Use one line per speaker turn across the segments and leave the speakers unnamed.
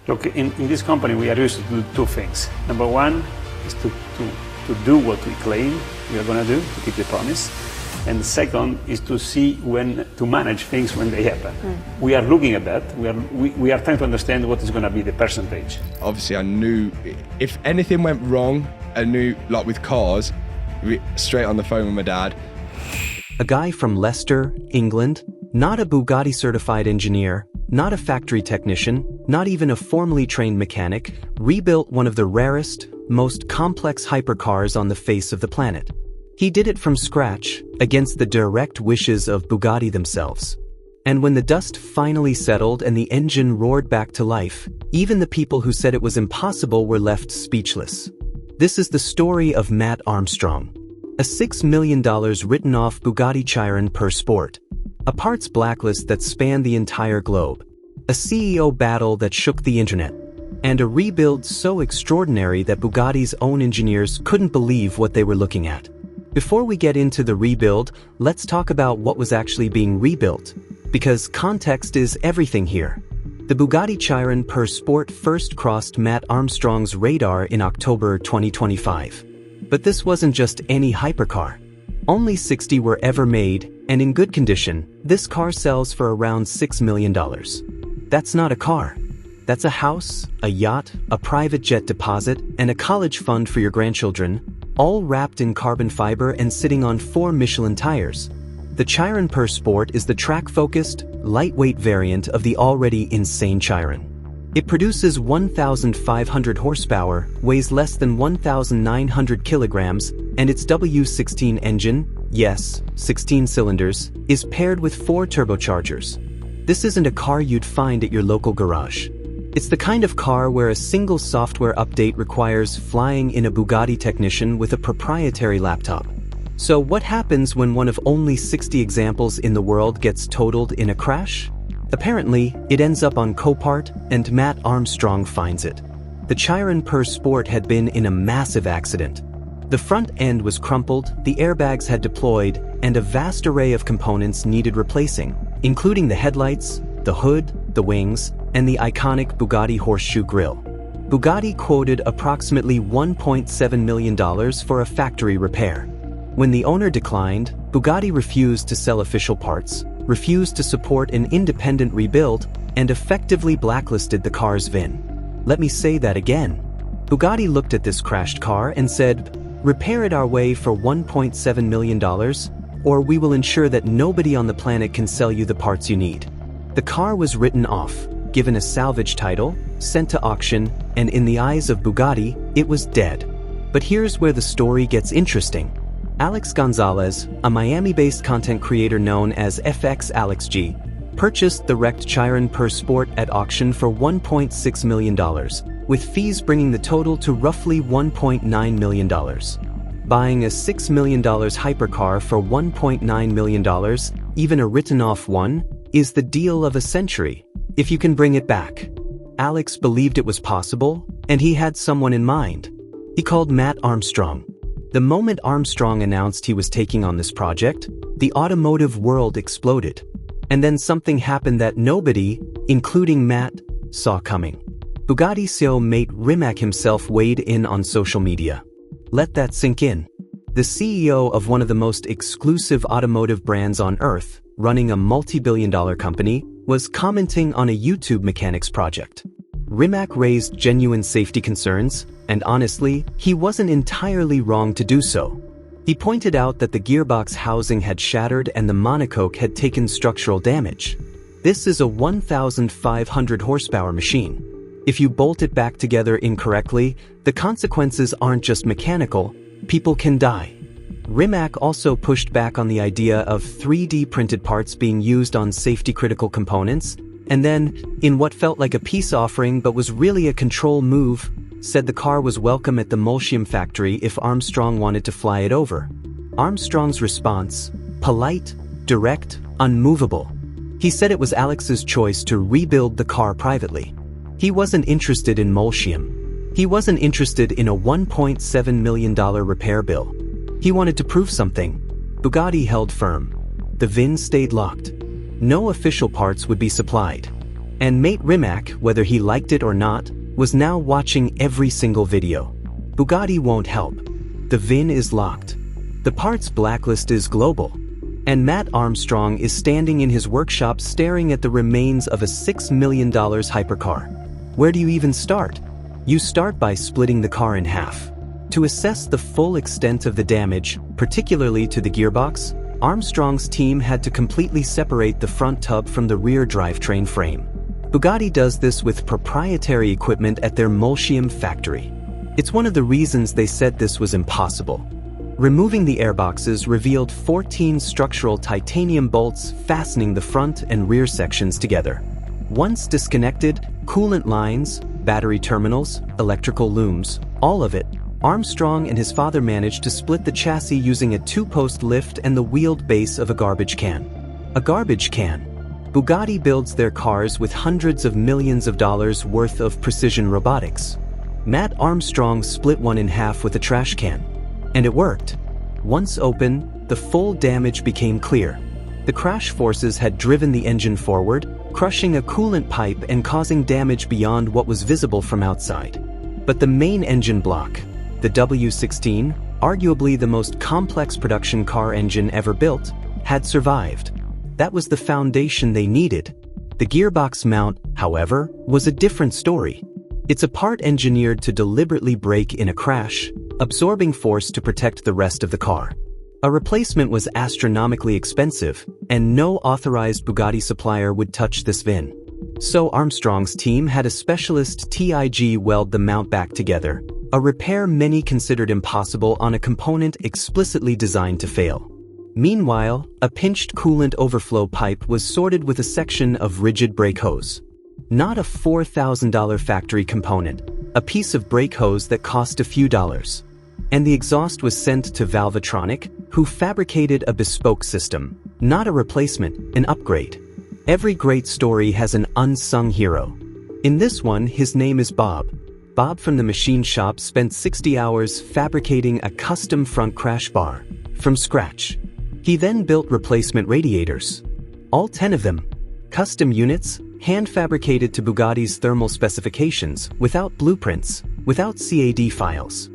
Look, in this company, we are used to do two things. Number one is to do what we claim we are going to do, to keep the promise. And the second is to see to manage things when they happen. We are looking at that. We are trying to understand what is going to be the percentage.
Obviously, I knew if anything went wrong, I knew, like with cars, straight on the phone with my dad.
A guy from Leicester, England, not a Bugatti certified engineer, not a factory technician, not even a formally trained mechanic, rebuilt one of the rarest, most complex hypercars on the face of the planet. He did it from scratch, against the direct wishes of Bugatti themselves. And when the dust finally settled and the engine roared back to life, even the people who said it was impossible were left speechless. This is the story of Matt Armstrong, a $6 million written-off Bugatti Chiron per Sport, a parts blacklist that spanned the entire globe, a CEO battle that shook the internet, and a rebuild so extraordinary that Bugatti's own engineers couldn't believe what they were looking at. Before we get into the rebuild, let's talk about what was actually being rebuilt, because context is everything here. The Bugatti Chiron per Sport first crossed Matt Armstrong's radar in October 2025. But this wasn't just any hypercar. Only 60 were ever made, and in good condition, this car sells for around $6 million. That's not a car. That's a house, a yacht, a private jet deposit, and a college fund for your grandchildren, all wrapped in carbon fiber and sitting on 4 Michelin tires. The Chiron per Sport is the track-focused, lightweight variant of the already insane Chiron. It produces 1,500 horsepower, weighs less than 1,900 kilograms, and its W16 engine, yes, 16 cylinders, is paired with 4 turbochargers. This isn't a car you'd find at your local garage. It's the kind of car where a single software update requires flying in a Bugatti technician with a proprietary laptop. So what happens when one of only 60 examples in the world gets totaled in a crash? Apparently, it ends up on Copart, and Matt Armstrong finds it. The Chiron per Sport had been in a massive accident. The front end was crumpled, the airbags had deployed, and a vast array of components needed replacing, including the headlights, the hood, the wings, and the iconic Bugatti horseshoe grille. Bugatti quoted approximately $1.7 million for a factory repair. When the owner declined, Bugatti refused to sell official parts, refused to support an independent rebuild, and effectively blacklisted the car's VIN. Let me say that again. Bugatti looked at this crashed car and said, "Repair it our way for $1.7 million, or we will ensure that nobody on the planet can sell you the parts you need." The car was written off, given a salvage title, sent to auction, and in the eyes of Bugatti, it was dead. But here's where the story gets interesting. Alex Gonzalez, a Miami-based content creator known as FXAlexG, purchased the wrecked Chiron per Sport at auction for $1.6 million, with fees bringing the total to roughly $1.9 million. Buying a $6 million hypercar for $1.9 million, even a written-off one, is the deal of a century, if you can bring it back. Alex believed it was possible, and he had someone in mind. He called Matt Armstrong. The moment Armstrong announced he was taking on this project, the automotive world exploded. And then something happened that nobody, including Matt, saw coming. Bugatti CEO mate Rimac himself weighed in on social media. Let that sink in. The CEO of one of the most exclusive automotive brands on earth, running a multi-billion-dollar company, was commenting on a YouTube mechanics project. Rimac raised genuine safety concerns, and honestly, he wasn't entirely wrong to do so. He pointed out that the gearbox housing had shattered and the monocoque had taken structural damage. This is a 1,500 horsepower machine. If you bolt it back together incorrectly, the consequences aren't just mechanical, people can die. Rimac also pushed back on the idea of 3D printed parts being used on safety-critical components, and then, in what felt like a peace offering but was really a control move, said the car was welcome at the Molsheim factory if Armstrong wanted to fly it over. Armstrong's response: polite, direct, unmovable. He said it was Alex's choice to rebuild the car privately. He wasn't interested in Molsheim. He wasn't interested in a $1.7 million repair bill. He wanted to prove something. Bugatti held firm. The VIN stayed locked. No official parts would be supplied. And mate Rimac, whether he liked it or not, was now watching every single video. Bugatti won't help. The VIN is locked. The parts blacklist is global. And Matt Armstrong is standing in his workshop staring at the remains of a $6 million hypercar. Where do you even start? You start by splitting the car in half. To assess the full extent of the damage, particularly to the gearbox, Armstrong's team had to completely separate the front tub from the rear drivetrain frame. Bugatti does this with proprietary equipment at their Molsheim factory. It's one of the reasons they said this was impossible. Removing the airboxes revealed 14 structural titanium bolts fastening the front and rear sections together. Once disconnected, coolant lines, battery terminals, electrical looms, all of it, Armstrong and his father managed to split the chassis using a 2-post lift and the wheeled base of a garbage can. A garbage can. Bugatti builds their cars with hundreds of millions of dollars worth of precision robotics. Matt Armstrong split one in half with a trash can. And it worked. Once open, the full damage became clear. The crash forces had driven the engine forward, crushing a coolant pipe and causing damage beyond what was visible from outside. But the main engine block, the W16, arguably the most complex production car engine ever built, had survived. That was the foundation they needed. The gearbox mount, however, was a different story. It's a part engineered to deliberately break in a crash, absorbing force to protect the rest of the car. A replacement was astronomically expensive, and no authorized Bugatti supplier would touch this VIN. So Armstrong's team had a specialist TIG weld the mount back together, a repair many considered impossible on a component explicitly designed to fail. Meanwhile, a pinched coolant overflow pipe was sorted with a section of rigid brake hose. Not a $4,000 factory component, a piece of brake hose that cost a few dollars. And the exhaust was sent to Valvetronic, who fabricated a bespoke system, not a replacement, an upgrade. Every great story has an unsung hero. In this one, his name is Bob. Bob from the machine shop spent 60 hours fabricating a custom front crash bar, from scratch. He then built replacement radiators. All 10 of them. Custom units, hand-fabricated to Bugatti's thermal specifications, without blueprints, without CAD files.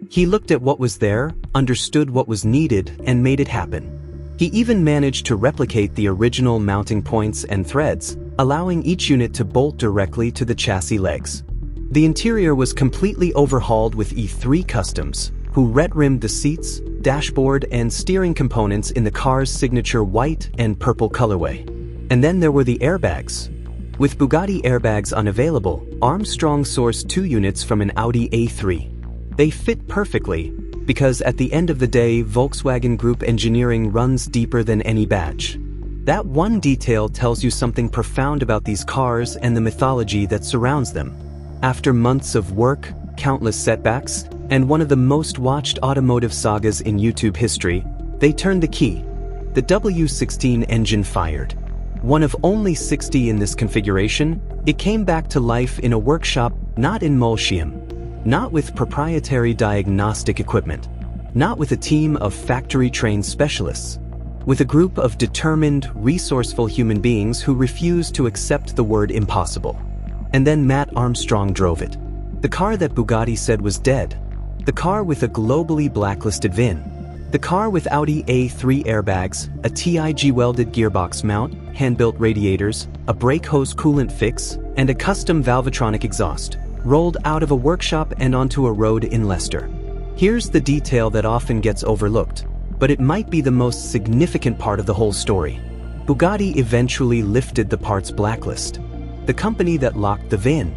He looked at what was there, understood what was needed, and made it happen. He even managed to replicate the original mounting points and threads, allowing each unit to bolt directly to the chassis legs. The interior was completely overhauled with E3 Customs, who ret-rimmed the seats, dashboard, and steering components in the car's signature white and purple colorway. And then there were the airbags. With Bugatti airbags unavailable, Armstrong sourced 2 units from an Audi A3. They fit perfectly, because at the end of the day, Volkswagen Group engineering runs deeper than any badge. That one detail tells you something profound about these cars and the mythology that surrounds them. After months of work, countless setbacks, and one of the most watched automotive sagas in YouTube history, they turned the key. The W16 engine fired. One of only 60 in this configuration, it came back to life in a workshop, not in Molsheim. Not with proprietary diagnostic equipment. Not with a team of factory-trained specialists. With a group of determined, resourceful human beings who refused to accept the word impossible. And then Matt Armstrong drove it. The car that Bugatti said was dead. The car with a globally blacklisted VIN. The car with Audi A3 airbags, a TIG welded gearbox mount, hand-built radiators, a brake hose coolant fix, and a custom Valvetronic exhaust, rolled out of a workshop and onto a road in Leicester. Here's the detail that often gets overlooked, but it might be the most significant part of the whole story. Bugatti eventually lifted the parts blacklist. The company that locked the VIN.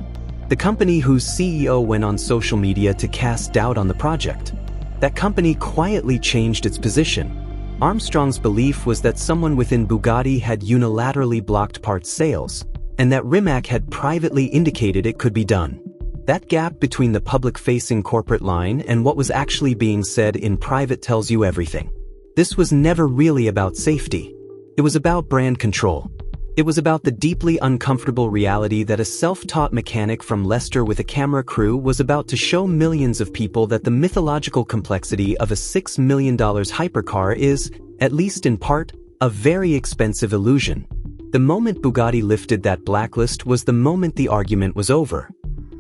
The company whose CEO went on social media to cast doubt on the project. That company quietly changed its position. Armstrong's belief was that someone within Bugatti had unilaterally blocked parts sales, and that Rimac had privately indicated it could be done. That gap between the public-facing corporate line and what was actually being said in private tells you everything. This was never really about safety. It was about brand control. It was about the deeply uncomfortable reality that a self-taught mechanic from Leicester with a camera crew was about to show millions of people that the mythological complexity of a $6 million hypercar is, at least in part, a very expensive illusion. The moment Bugatti lifted that blacklist was the moment the argument was over.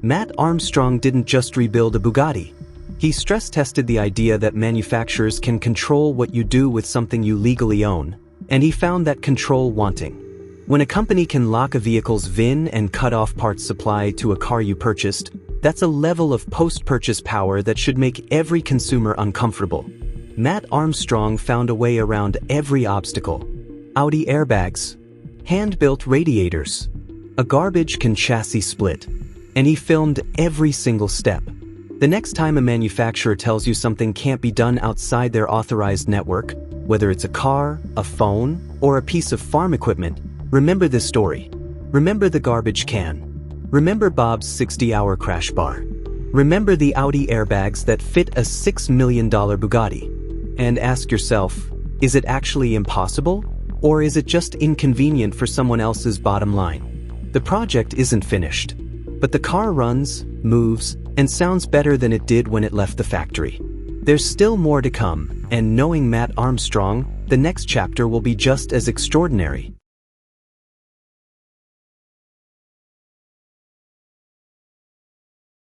Matt Armstrong didn't just rebuild a Bugatti. He stress-tested the idea that manufacturers can control what you do with something you legally own, and he found that control wanting. When a company can lock a vehicle's VIN and cut off parts supply to a car you purchased, that's a level of post-purchase power that should make every consumer uncomfortable. Matt Armstrong found a way around every obstacle. Audi airbags, hand-built radiators, a garbage-can chassis split, and he filmed every single step. The next time a manufacturer tells you something can't be done outside their authorized network, whether it's a car, a phone, or a piece of farm equipment, remember this story. Remember the garbage can. Remember Bob's 60-hour crash bar. Remember the Audi airbags that fit a $6 million Bugatti. And ask yourself, is it actually impossible? Or is it just inconvenient for someone else's bottom line? The project isn't finished, but the car runs, moves, and sounds better than it did when it left the factory. There's still more to come, and knowing Matt Armstrong, the next chapter will be just as extraordinary.